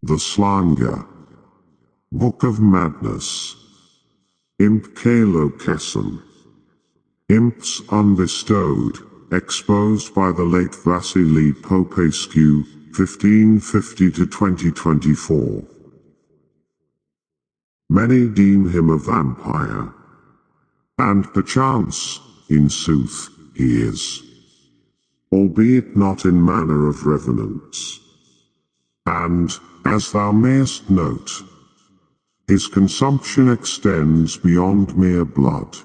The Slange, Book of Madness, Imp Kalokessen, Imps Unbestowed, exposed by the late Vasily Popescu, 1550 to 2024. Many deem him a vampire, and perchance, in sooth, he is, albeit not in manner of revenants. And, as thou mayest note, his consumption extends beyond mere blood.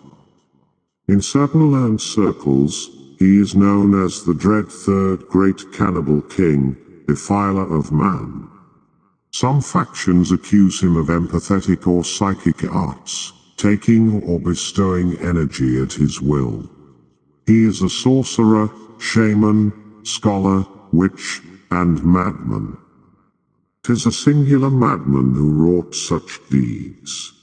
In certain learned circles, he is known as the dread third great cannibal king, defiler of man. Some factions accuse him of empathetic or psychic arts, taking or bestowing energy at his will. He is a sorcerer, shaman, scholar, witch, and madman. 'Tis a singular madman who wrought such deeds.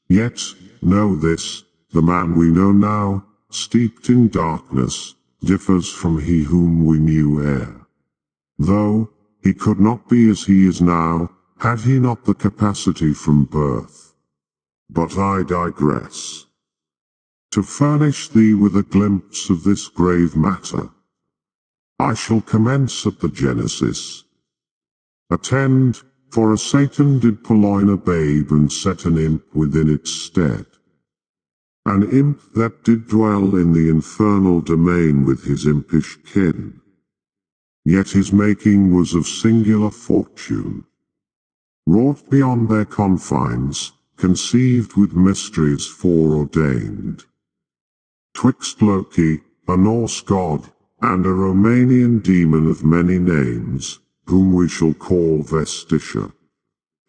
Yet, know this, the man we know now, steeped in darkness, differs from he whom we knew ere. Though, he could not be as he is now, had he not the capacity from birth. But I digress. To furnish thee with a glimpse of this grave matter, I shall commence at the Genesis. Attend, for a Satan did purloin a babe and set an imp within its stead. An imp that did dwell in the infernal domain with his impish kin. Yet his making was of singular fortune. Wrought beyond their confines, conceived with mysteries foreordained. Twixt Loki, a Norse god, and a Romanian demon of many names, whom we shall call Vestitia.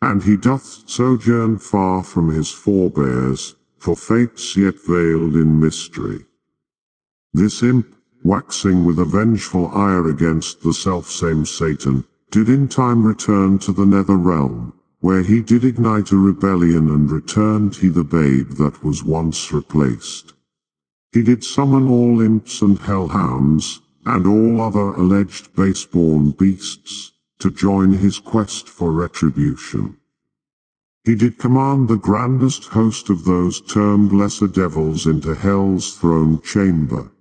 And he doth sojourn far from his forebears, for fates yet veiled in mystery. This imp, waxing with a vengeful ire against the selfsame Satan, did in time return to the nether realm, where he did ignite a rebellion and returned he the babe that was once replaced. He did summon all imps and hellhounds, and all other alleged base-born beasts, to join his quest for retribution. He did command the grandest host of those termed lesser devils into hell's throne chamber,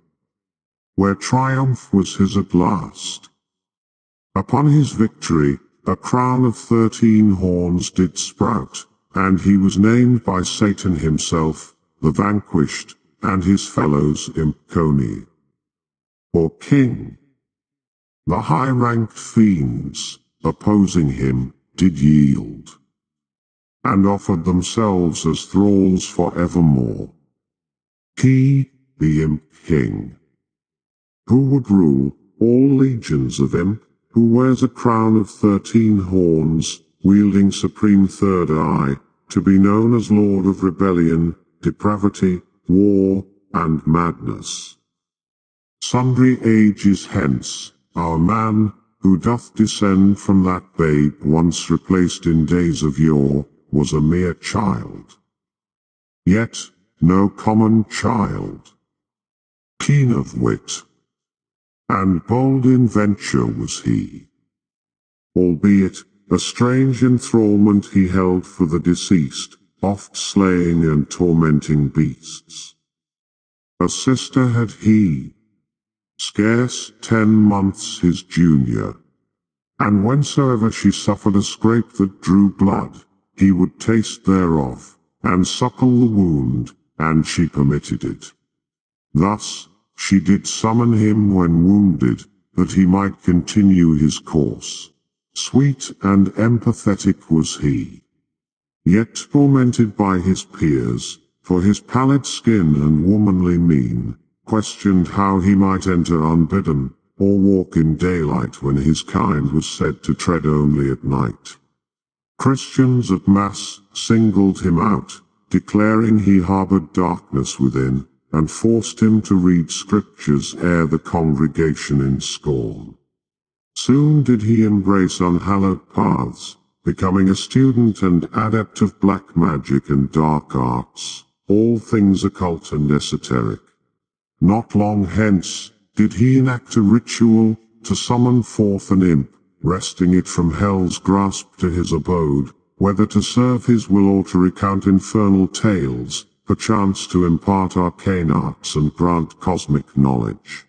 where triumph was his at last. Upon his victory, a crown of 13 horns did sprout, and he was named by Satan himself, the vanquished, and his fellows Impconi, or king. The high-ranked fiends, opposing him, did yield, and offered themselves as thralls for evermore. He, the Imp King, who would rule all legions of imp, who wears a crown of 13 horns, wielding supreme third eye, to be known as Lord of Rebellion, Depravity, War, and Madness. Sundry ages hence, our man, who doth descend from that babe once replaced in days of yore, was a mere child. Yet, no common child. Keen of wit, and bold in venture was he. Albeit, a strange enthrallment he held for the deceased, oft slaying and tormenting beasts. A sister had he, scarce 10 months his junior, and whensoever she suffered a scrape that drew blood, he would taste thereof, and suckle the wound, and she permitted it. Thus, she did summon him when wounded, that he might continue his course. Sweet and empathetic was he, yet tormented by his peers, for his pallid skin and womanly mien, questioned how he might enter unbidden, or walk in daylight when his kind was said to tread only at night. Christians at mass singled him out, declaring he harbored darkness within, and forced him to read scriptures ere the congregation in scorn. Soon did he embrace unhallowed paths, becoming a student and adept of black magic and dark arts, all things occult and esoteric. Not long hence, did he enact a ritual, to summon forth an imp, wresting it from hell's grasp to his abode, whether to serve his will or to recount infernal tales, perchance to impart arcane arts and grant cosmic knowledge.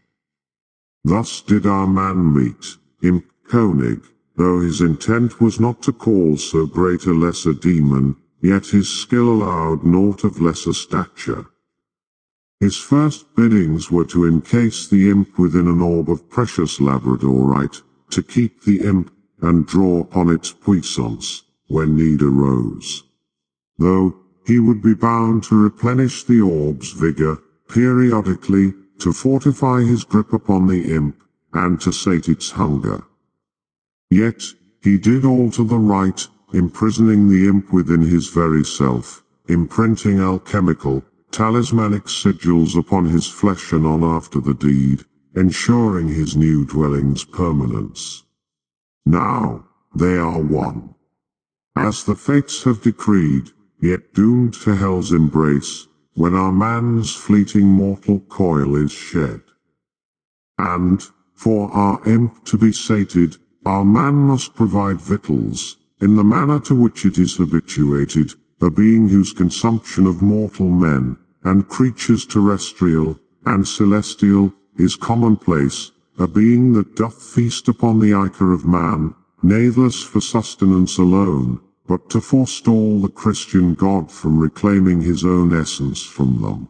Thus did our man meet, Imp Koenig, though his intent was not to call so great a lesser demon, yet his skill allowed naught of lesser stature. His first biddings were to encase the imp within an orb of precious labradorite, to keep the imp, and draw upon its puissance, when need arose. Though, he would be bound to replenish the orb's vigor, periodically, to fortify his grip upon the imp, and to sate its hunger. Yet, he did all to the right, imprisoning the imp within his very self, imprinting alchemical, talismanic sigils upon his flesh anon after the deed, ensuring his new dwelling's permanence. Now, they are one. As the fates have decreed, yet doomed to hell's embrace, when our man's fleeting mortal coil is shed. And, for our imp to be sated, our man must provide victuals, in the manner to which it is habituated, a being whose consumption of mortal men, and creatures terrestrial, and celestial, is commonplace, a being that doth feast upon the ichor of man, natheless for sustenance alone, but to forestall the Christian God from reclaiming his own essence from them.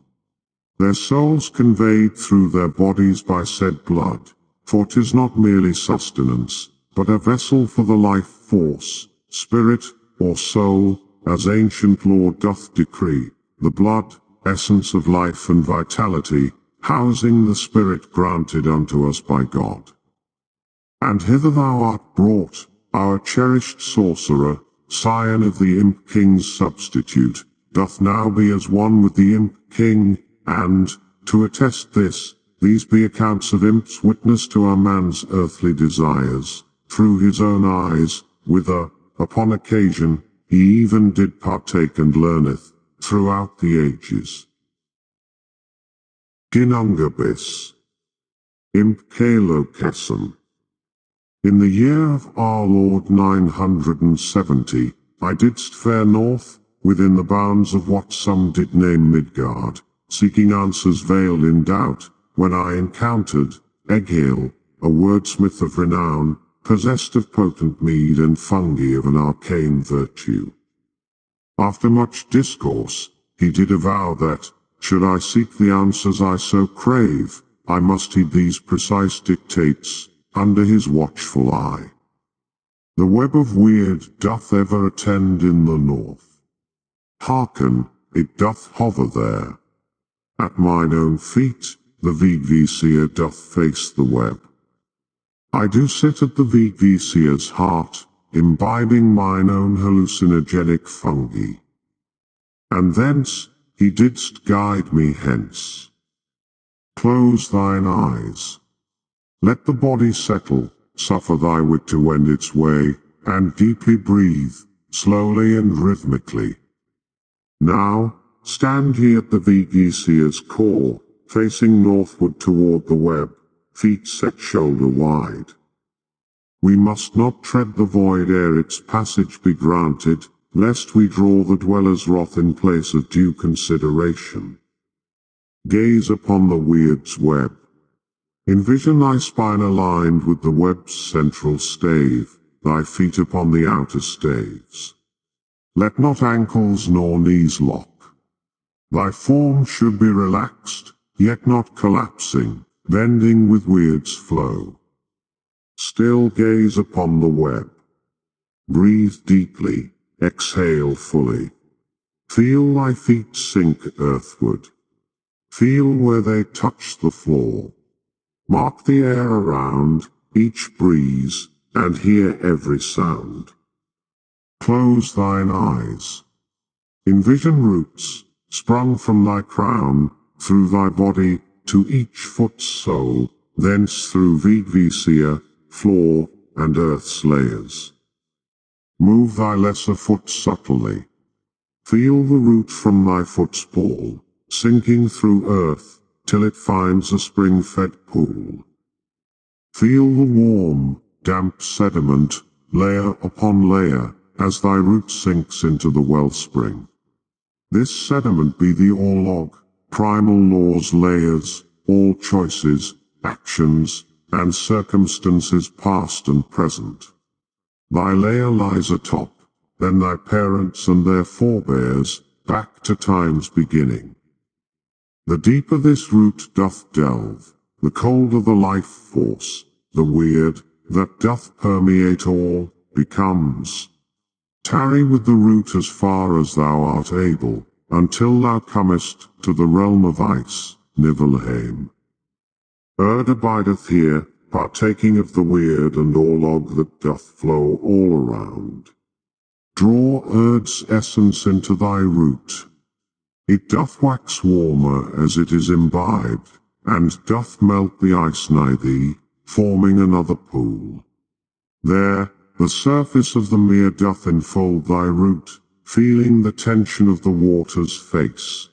Their souls conveyed through their bodies by said blood, for 'tis not merely sustenance, but a vessel for the life force, spirit, or soul, as ancient law doth decree, the blood, essence of life and vitality, housing the spirit granted unto us by God. And hither thou art brought, our cherished sorcerer, scion of the Imp King's substitute, doth now be as one with the Imp King, and, to attest this, these be accounts of Imp's witness to our man's earthly desires, through his own eyes, whither, upon occasion, he even did partake and learneth, throughout the ages. Ginungabis. Imp Kalokesum. In the year of our Lord 970, I didst fare north, within the bounds of what some did name Midgard, seeking answers veiled in doubt, when I encountered Egil, a wordsmith of renown, possessed of potent mead and fungi of an arcane virtue. After much discourse, he did avow that, should I seek the answers I so crave, I must heed these precise dictates, under his watchful eye. The web of weird doth ever attend in the north. Hearken, it doth hover there. At mine own feet, the Vigvisir doth face the web. I do sit at the Vigvisir's heart, imbibing mine own hallucinogenic fungi. And thence, he didst guide me hence. Close thine eyes. Let the body settle, suffer thy wit to wend its way, and deeply breathe, slowly and rhythmically. Now, stand ye at the Vigvisir's core, facing northward toward the web, feet set shoulder wide. We must not tread the void ere its passage be granted, lest we draw the dweller's wrath in place of due consideration. Gaze upon the weird's web. Envision thy spine aligned with the web's central stave, thy feet upon the outer staves. Let not ankles nor knees lock. Thy form should be relaxed, yet not collapsing, bending with weird's flow. Still gaze upon the web. Breathe deeply, exhale fully. Feel thy feet sink earthward. Feel where they touch the floor. Mark the air around, each breeze, and hear every sound. Close thine eyes. Envision roots, sprung from thy crown, through thy body, to each foot's sole, thence through Vigvisir, floor, and earth's layers. Move thy lesser foot subtly. Feel the root from thy foot's ball, sinking through earth, till it finds a spring-fed pool. Feel the warm, damp sediment, layer upon layer, as thy root sinks into the wellspring. This sediment be the orlog, primal laws layers, all choices, actions, and circumstances past and present. Thy layer lies atop, then thy parents and their forebears, back to time's beginning. The deeper this root doth delve, the colder the life force, the weird, that doth permeate all, becomes. Tarry with the root as far as thou art able, until thou comest to the realm of ice, Niflheim. Erd abideth here, partaking of the weird and orlog that doth flow all around. Draw Erd's essence into thy root. It doth wax warmer as it is imbibed, and doth melt the ice nigh thee, forming another pool. There, the surface of the mere doth enfold thy root, feeling the tension of the water's face.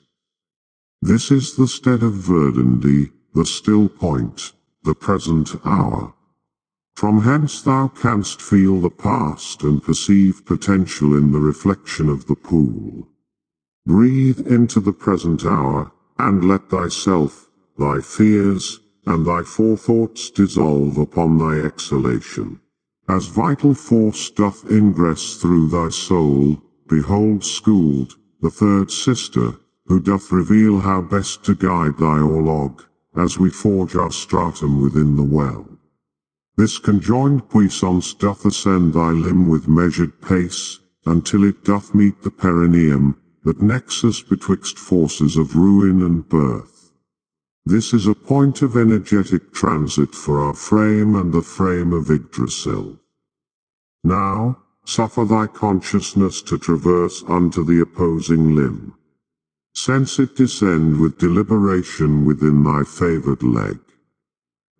This is the stead of Verdandi, the still point, the present hour. From hence thou canst feel the past and perceive potential in the reflection of the pool. Breathe into the present hour, and let thyself, thy fears, and thy forethoughts dissolve upon thy exhalation. As vital force doth ingress through thy soul, behold Schooled, the third sister, who doth reveal how best to guide thy orlog, as we forge our stratum within the well. This conjoined puissance doth ascend thy limb with measured pace, until it doth meet the perineum, that nexus betwixt forces of ruin and birth. This is a point of energetic transit for our frame and the frame of Yggdrasil. Now, suffer thy consciousness to traverse unto the opposing limb. Sense it descend with deliberation within thy favored leg.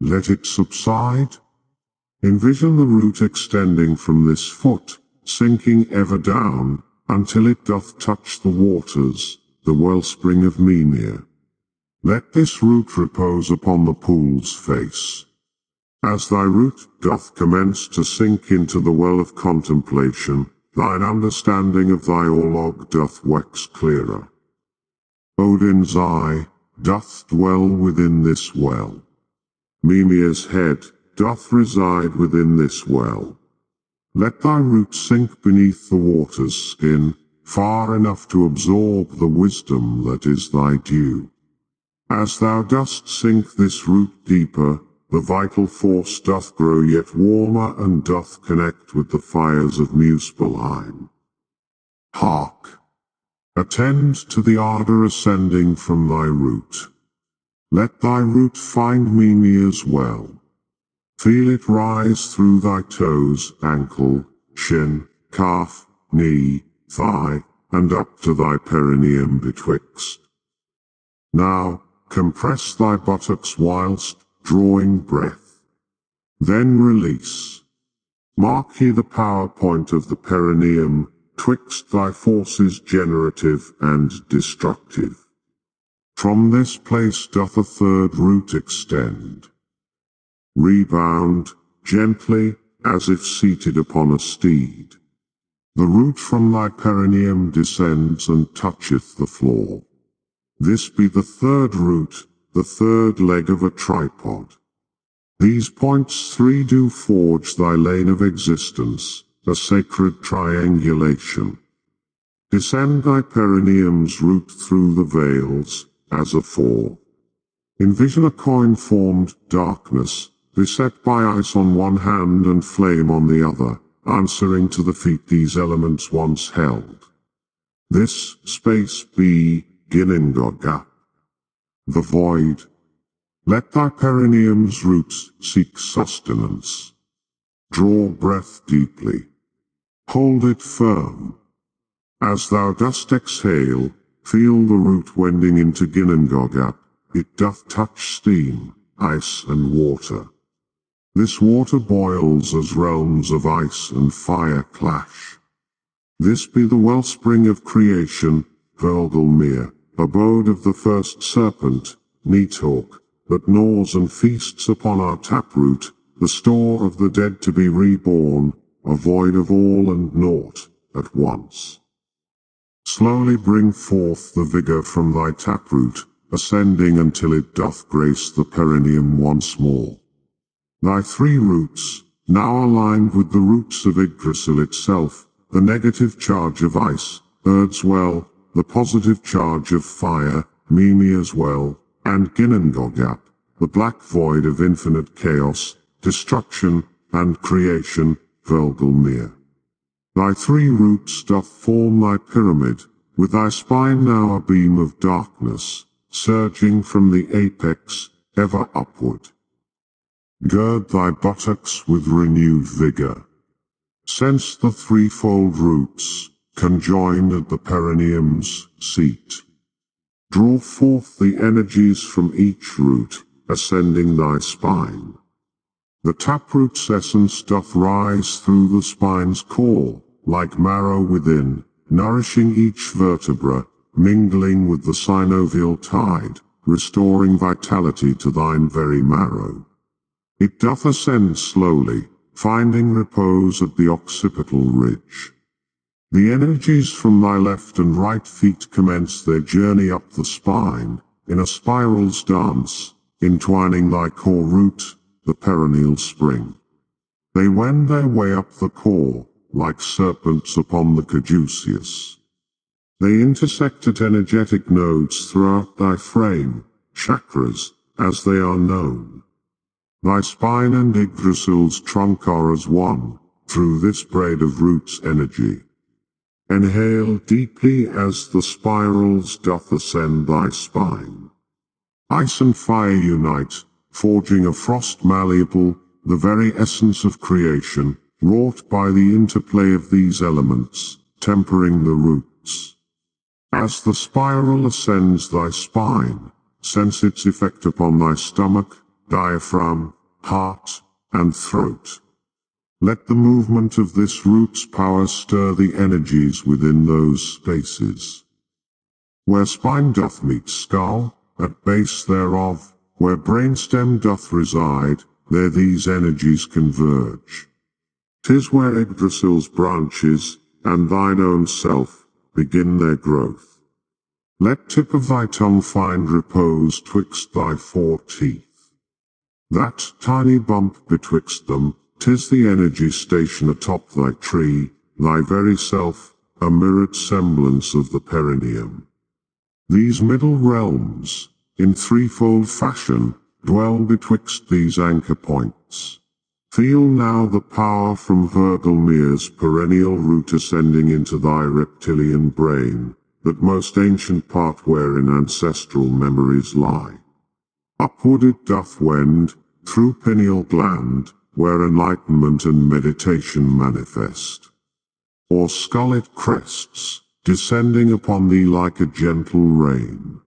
Let it subside. Envision the root extending from this foot, sinking ever down, until it doth touch the waters, the wellspring of Mimir. Let this root repose upon the pool's face. As thy root doth commence to sink into the well of contemplation, thine understanding of thy orlog doth wax clearer. Odin's eye doth dwell within this well. Mimir's head doth reside within this well. Let thy root sink beneath the water's skin, far enough to absorb the wisdom that is thy due. As thou dost sink this root deeper, the vital force doth grow yet warmer and doth connect with the fires of Muspelheim. Hark! Attend to the ardor ascending from thy root. Let thy root find Mimir's well. Feel it rise through thy toes, ankle, shin, calf, knee, thigh, and up to thy perineum betwixt. Now, compress thy buttocks whilst drawing breath. Then release. Mark ye the power point of the perineum, twixt thy forces generative and destructive. From this place doth a third root extend. Rebound, gently, as if seated upon a steed. The root from thy perineum descends and toucheth the floor. This be the third root, the third leg of a tripod. These points three do forge thy lane of existence, a sacred triangulation. Descend thy perineum's root through the veils, as afore. Envision a coin-formed darkness, beset by ice on one hand and flame on the other, answering to the feet these elements once held. This space be Ginnungagap, the void. Let thy perineum's roots seek sustenance. Draw breath deeply. Hold it firm. As thou dost exhale, feel the root wending into Ginnungagap. It doth touch steam, ice and water. This water boils as realms of ice and fire clash. This be the wellspring of creation, Hvergelmir, abode of the first serpent, Nitork, that gnaws and feasts upon our taproot, the store of the dead to be reborn, a void of all and naught, at once. Slowly bring forth the vigor from thy taproot, ascending until it doth grace the perineum once more. Thy three roots, now aligned with the roots of Yggdrasil itself, the negative charge of ice, Erd's well, the positive charge of fire, Mimir's well, and Ginnungagap, the black void of infinite chaos, destruction, and creation, Vergelmir. Thy three roots doth form thy pyramid, with thy spine now a beam of darkness, surging from the apex, ever upward. Gird thy buttocks with renewed vigor. Sense the threefold roots, conjoined at the perineum's seat. Draw forth the energies from each root, ascending thy spine. The taproot's essence doth rise through the spine's core, like marrow within, nourishing each vertebra, mingling with the synovial tide, restoring vitality to thine very marrow. It doth ascend slowly, finding repose at the occipital ridge. The energies from thy left and right feet commence their journey up the spine, in a spiral's dance, entwining thy core root, the perineal spring. They wend their way up the core, like serpents upon the caduceus. They intersect at energetic nodes throughout thy frame, chakras, as they are known. Thy spine and Yggdrasil's trunk are as one, through this braid of roots energy. Inhale deeply as the spirals doth ascend thy spine. Ice and fire unite, forging a frost malleable, the very essence of creation, wrought by the interplay of these elements, tempering the roots. As the spiral ascends thy spine, sense its effect upon thy stomach, diaphragm, heart, and throat. Let the movement of this root's power stir the energies within those spaces. Where spine doth meet skull, at base thereof, where brainstem doth reside, there these energies converge. 'Tis where Yggdrasil's branches, and thine own self, begin their growth. Let tip of thy tongue find repose twixt thy four teeth. That tiny bump betwixt them, 'tis the energy station atop thy tree, thy very self, a mirrored semblance of the perineum. These middle realms, in threefold fashion, dwell betwixt these anchor points. Feel now the power from Vergelmir's perennial root ascending into thy reptilian brain, that most ancient part wherein ancestral memories lie. Upward it doth wend, through pineal gland, where enlightenment and meditation manifest. Or skull it crests, descending upon thee like a gentle rain.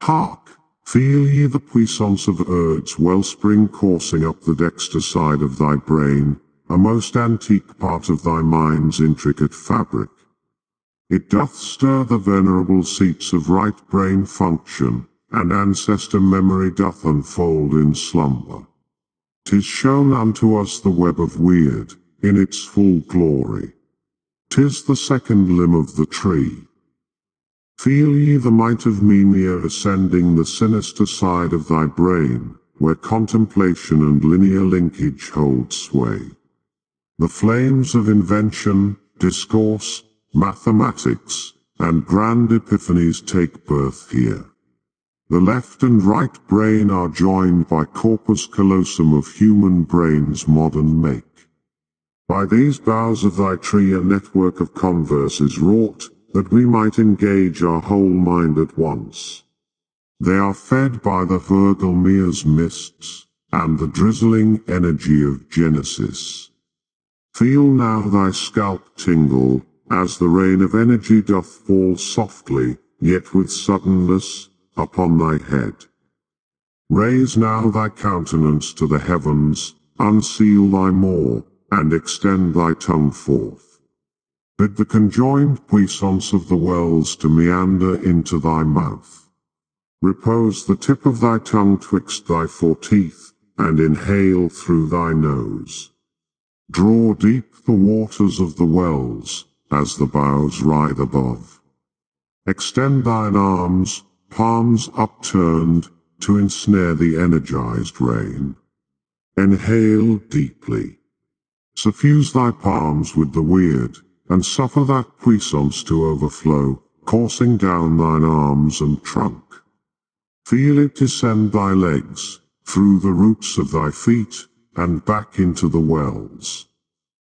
Hark! Feel ye the puissance of Erd's wellspring coursing up the dexter side of thy brain, a most antique part of thy mind's intricate fabric. It doth stir the venerable seats of right brain function, and ancestor memory doth unfold in slumber. 'Tis shown unto us the web of weird, in its full glory. 'Tis the second limb of the tree. Feel ye the might of Mimir ascending the sinister side of thy brain, where contemplation and linear linkage hold sway. The flames of invention, discourse, mathematics, and grand epiphanies take birth here. The left and right brain are joined by corpus callosum of human brain's modern make. By these boughs of thy tree a network of converse is wrought, that we might engage our whole mind at once. They are fed by the Vergelmir's mists, and the drizzling energy of Genesis. Feel now thy scalp tingle, as the rain of energy doth fall softly, yet with suddenness, upon thy head. Raise now thy countenance to the heavens, unseal thy maw, and extend thy tongue forth. Bid the conjoined puissance of the wells to meander into thy mouth. Repose the tip of thy tongue twixt thy four teeth, and inhale through thy nose. Draw deep the waters of the wells, as the boughs writhe above. Extend thine arms, palms upturned, to ensnare the energized rain. Inhale deeply. Suffuse thy palms with the weird, and suffer that puissance to overflow, coursing down thine arms and trunk. Feel it descend thy legs, through the roots of thy feet, and back into the wells.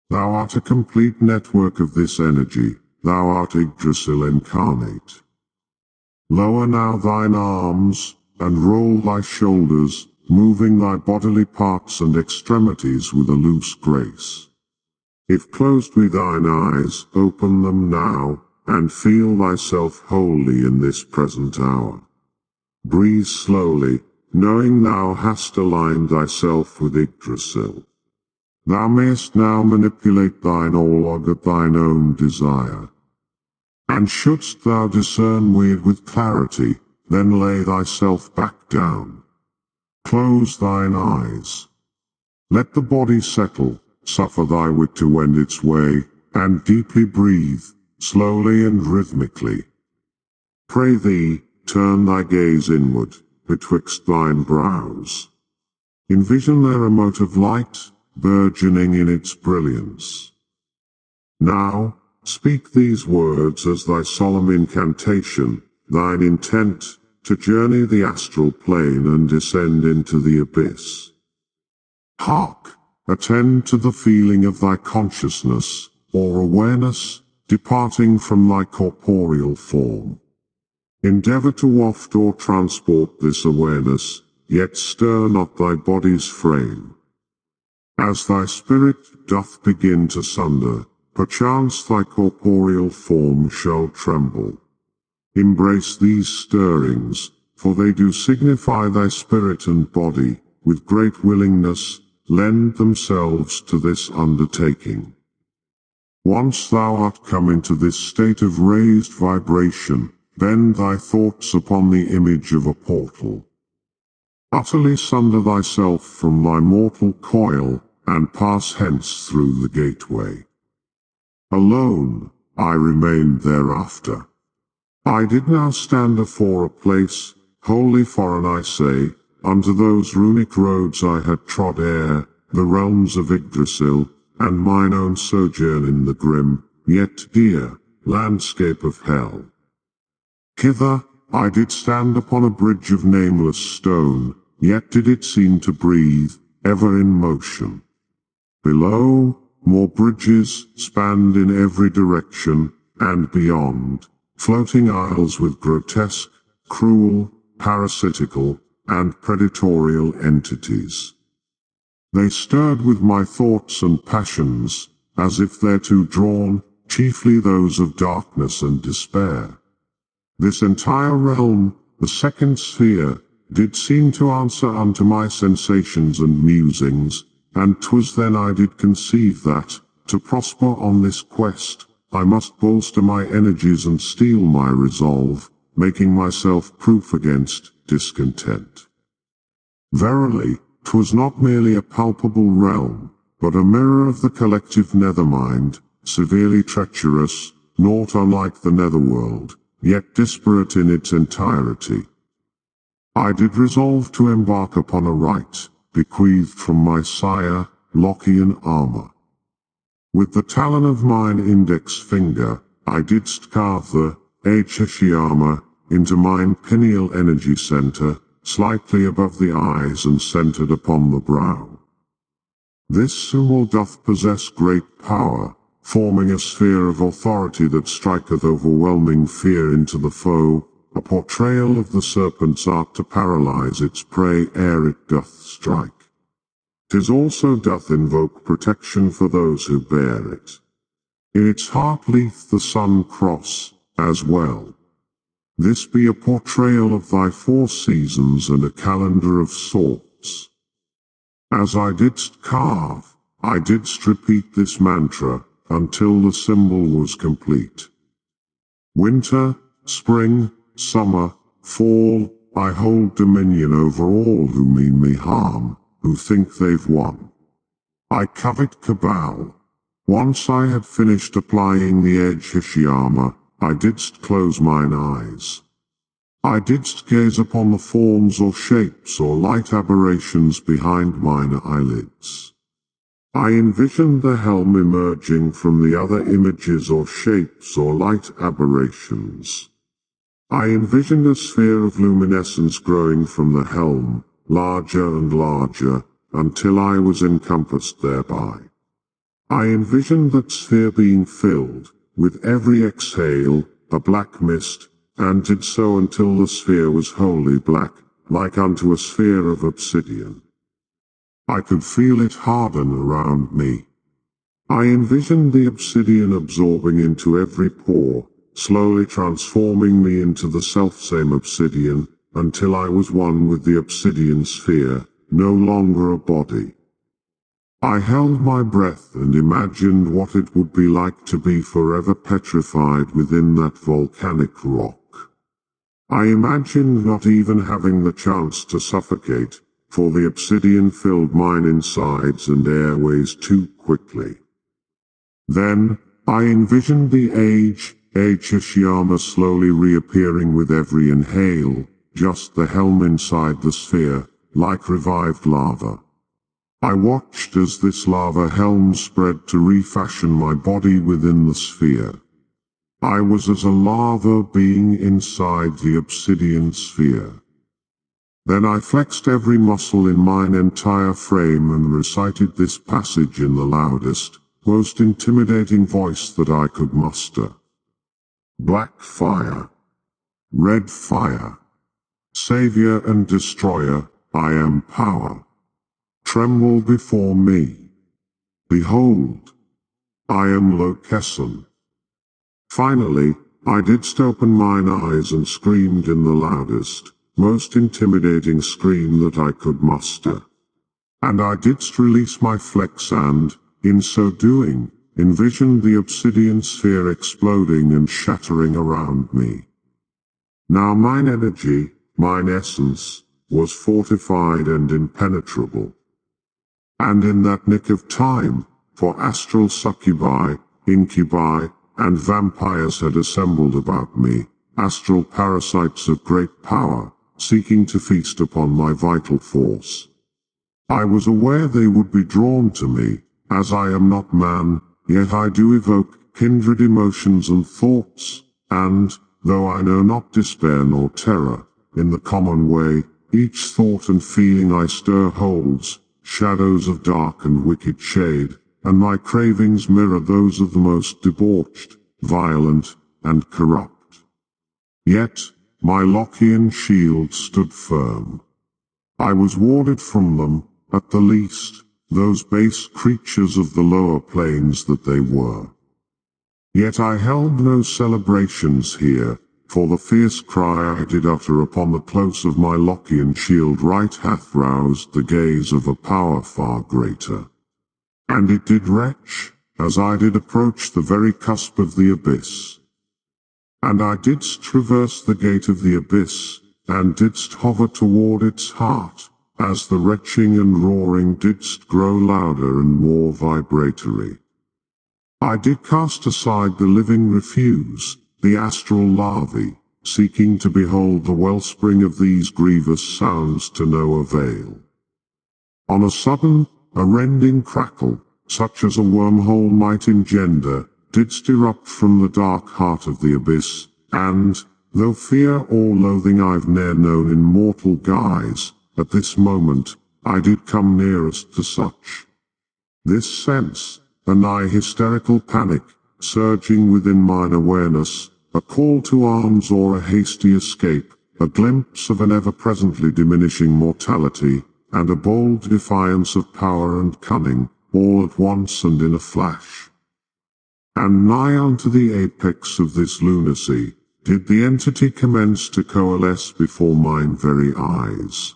Thou art a complete network of this energy, thou art Yggdrasil incarnate. Lower now thine arms, and roll thy shoulders, moving thy bodily parts and extremities with a loose grace. If closed be thine eyes, open them now, and feel thyself wholly in this present hour. Breathe slowly, knowing thou hast aligned thyself with Yggdrasil. Thou mayest now manipulate thine orlog at thine own desire. And shouldst thou discern weird with clarity, then lay thyself back down. Close thine eyes. Let the body settle, suffer thy wit to wend its way, and deeply breathe, slowly and rhythmically. Pray thee, turn thy gaze inward, betwixt thine brows. Envision there a mote of light, burgeoning in its brilliance. Now, speak these words as thy solemn incantation, thine intent, to journey the astral plane and descend into the abyss. Hark! Attend to the feeling of thy consciousness, or awareness, departing from thy corporeal form. Endeavor to waft or transport this awareness, yet stir not thy body's frame. As thy spirit doth begin to sunder, perchance thy corporeal form shall tremble. Embrace these stirrings, for they do signify thy spirit and body, with great willingness, lend themselves to this undertaking. Once thou art come into this state of raised vibration, bend thy thoughts upon the image of a portal. Utterly sunder thyself from thy mortal coil, and pass hence through the gateway. Alone, I remained thereafter. I did now stand afore a place, wholly foreign I say, unto those runic roads I had trod ere, the realms of Yggdrasil, and mine own sojourn in the grim, yet dear, landscape of hell. Hither, I did stand upon a bridge of nameless stone, yet did it seem to breathe, ever in motion. Below, more bridges, spanned in every direction, and beyond, floating isles with grotesque, cruel, parasitical, and predatorial entities. They stirred with my thoughts and passions, as if thereto drawn, chiefly those of darkness and despair. This entire realm, the second sphere, did seem to answer unto my sensations and musings, and 'twas then I did conceive that, to prosper on this quest, I must bolster my energies and steel my resolve, making myself proof against discontent. Verily, 'twas not merely a palpable realm, but a mirror of the collective nethermind, severely treacherous, naught unlike the netherworld, yet disparate in its entirety. I did resolve to embark upon a rite, bequeathed from my sire, Lochian armor. With the talon of mine index finger, I didst carve the Hashiyama into mine pineal energy center, slightly above the eyes and centered upon the brow. This symbol doth possess great power, forming a sphere of authority that striketh overwhelming fear into the foe, a portrayal of the serpent's art to paralyze its prey ere it doth strike. 'Tis also doth invoke protection for those who bear it. In its heart lieth the sun cross, as well. This be a portrayal of thy 4 seasons and a calendar of sorts. As I didst carve, I didst repeat this mantra, until the symbol was complete. Winter, spring, summer, fall, I hold dominion over all who mean me harm, who think they've won. I covet cabal. Once I had finished applying the edge Hishiyama, I didst close mine eyes. I didst gaze upon the forms or shapes or light aberrations behind mine eyelids. I envisioned the helm emerging from the other images or shapes or light aberrations. I envisioned a sphere of luminescence growing from the helm, larger and larger, until I was encompassed thereby. I envisioned that sphere being filled, with every exhale, a black mist, and did so until the sphere was wholly black, like unto a sphere of obsidian. I could feel it harden around me. I envisioned the obsidian absorbing into every pore, slowly transforming me into the selfsame obsidian, until I was one with the obsidian sphere, no longer a body. I held my breath and imagined what it would be like to be forever petrified within that volcanic rock. I imagined not even having the chance to suffocate, for the obsidian filled mine insides and airways too quickly. Then, I envisioned the age Hishiyama slowly reappearing with every inhale, just the helm inside the sphere, like revived lava. I watched as this lava helm spread to refashion my body within the sphere. I was as a lava being inside the obsidian sphere. Then I flexed every muscle in mine entire frame and recited this passage in the loudest, most intimidating voice that I could muster. Black fire, red fire, savior and destroyer, I am power. Tremble before me. Behold, I am Lokeson. Finally, I didst open mine eyes and screamed in the loudest, most intimidating scream that I could muster. And I didst release my flex and, in so doing, envisioned the obsidian sphere exploding and shattering around me. Now mine energy, mine essence, was fortified and impenetrable. And in that nick of time, for astral succubi, incubi, and vampires had assembled about me, astral parasites of great power, seeking to feast upon my vital force. I was aware they would be drawn to me, as I am not man, yet I do evoke kindred emotions and thoughts, and, though I know not despair nor terror, in the common way, each thought and feeling I stir holds shadows of dark and wicked shade, and my cravings mirror those of the most debauched, violent, and corrupt. Yet, my Lokian shield stood firm. I was warded from them, at the least, those base creatures of the lower planes that they were. Yet I held no celebrations here, for the fierce cry I did utter upon the close of my Lokian shield right hath roused the gaze of a power far greater. And it did retch, as I did approach the very cusp of the abyss. And I didst traverse the gate of the abyss, and didst hover toward its heart, as the retching and roaring didst grow louder and more vibratory. I did cast aside the living refuse, the astral larvae, seeking to behold the wellspring of these grievous sounds to no avail. On a sudden, a rending crackle, such as a wormhole might engender, didst erupt from the dark heart of the abyss, and, though fear or loathing I've ne'er known in mortal guise, at this moment, I did come nearest to such. This sense, a nigh hysterical panic, surging within mine awareness, a call to arms or a hasty escape, a glimpse of an ever-presently diminishing mortality, and a bold defiance of power and cunning, all at once and in a flash. And nigh unto the apex of this lunacy, did the entity commence to coalesce before mine very eyes.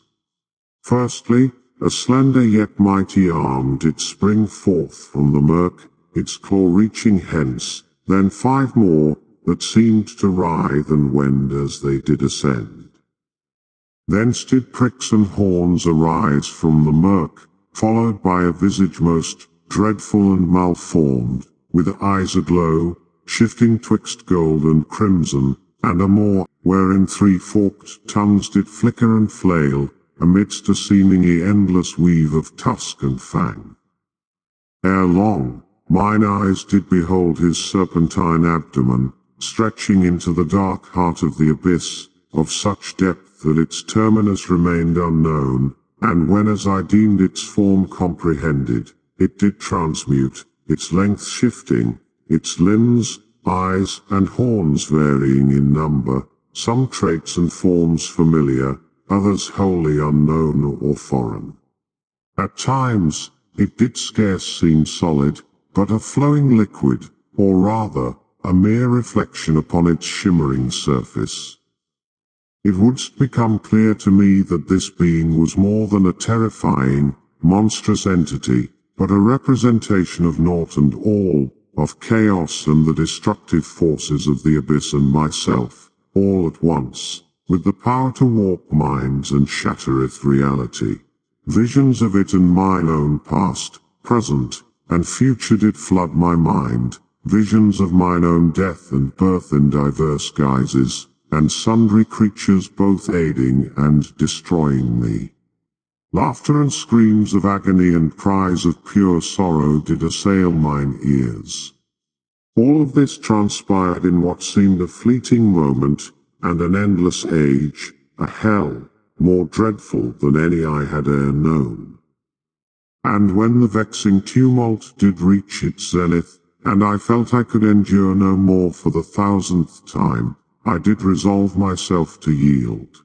Firstly, a slender yet mighty arm did spring forth from the murk, its claw reaching hence, then 5 more, that seemed to writhe and wend as they did ascend. Thence did pricks and horns arise from the murk, followed by a visage most dreadful and malformed, with eyes aglow, shifting twixt gold and crimson, and a maw, wherein three forked tongues did flicker and flail, amidst a seemingly endless weave of tusk and fang. Ere long, mine eyes did behold his serpentine abdomen, stretching into the dark heart of the abyss, of such depth that its terminus remained unknown, and when as I deemed its form comprehended, it did transmute, its length shifting, its limbs, eyes, and horns varying in number, some traits and forms familiar, others wholly unknown or foreign. At times, it did scarce seem solid, but a flowing liquid, or rather, a mere reflection upon its shimmering surface. It would become clear to me that this being was more than a terrifying, monstrous entity, but a representation of naught and all, of chaos and the destructive forces of the abyss and myself, all at once, with the power to warp minds and shattereth reality. Visions of it and mine own past, present, and future did flood my mind, visions of mine own death and birth in diverse guises, and sundry creatures both aiding and destroying me. Laughter and screams of agony and cries of pure sorrow did assail mine ears. All of this transpired in what seemed a fleeting moment, and an endless age, a hell, more dreadful than any I had e'er known. And when the vexing tumult did reach its zenith, and I felt I could endure no more for the 1000th time, I did resolve myself to yield.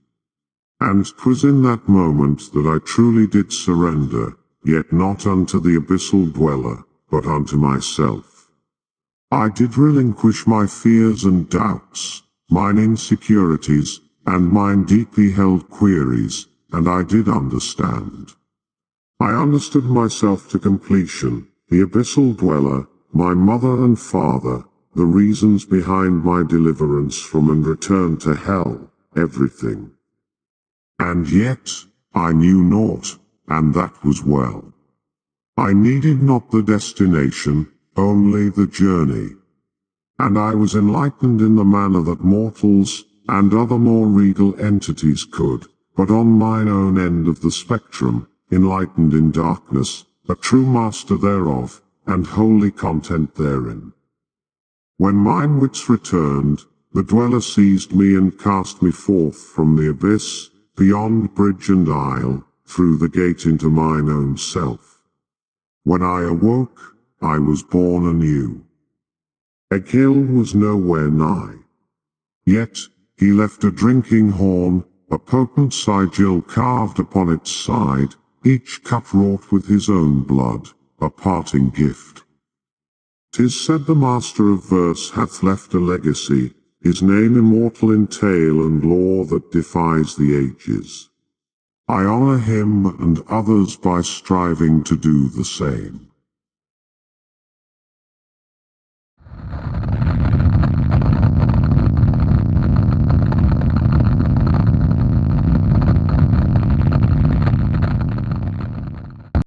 And 'twas in that moment that I truly did surrender, yet not unto the abyssal dweller, but unto myself. I did relinquish my fears and doubts, mine insecurities, and mine deeply held queries, and I did understand. I understood myself to completion, the abyssal dweller, my mother and father, the reasons behind my deliverance from and return to hell, everything. And yet, I knew naught, and that was well. I needed not the destination, only the journey. And I was enlightened in the manner that mortals, and other more regal entities could, but on mine own end of the spectrum, enlightened in darkness, a true master thereof, and wholly content therein. When mine wits returned, the dweller seized me and cast me forth from the abyss, beyond bridge and isle, through the gate into mine own self. When I awoke, I was born anew. Egil was nowhere nigh. Yet, he left a drinking horn, a potent sigil carved upon its side, each cup wrought with his own blood, a parting gift. 'Tis said the master of verse hath left a legacy, his name immortal in tale and lore that defies the ages. I honor him and others by striving to do the same.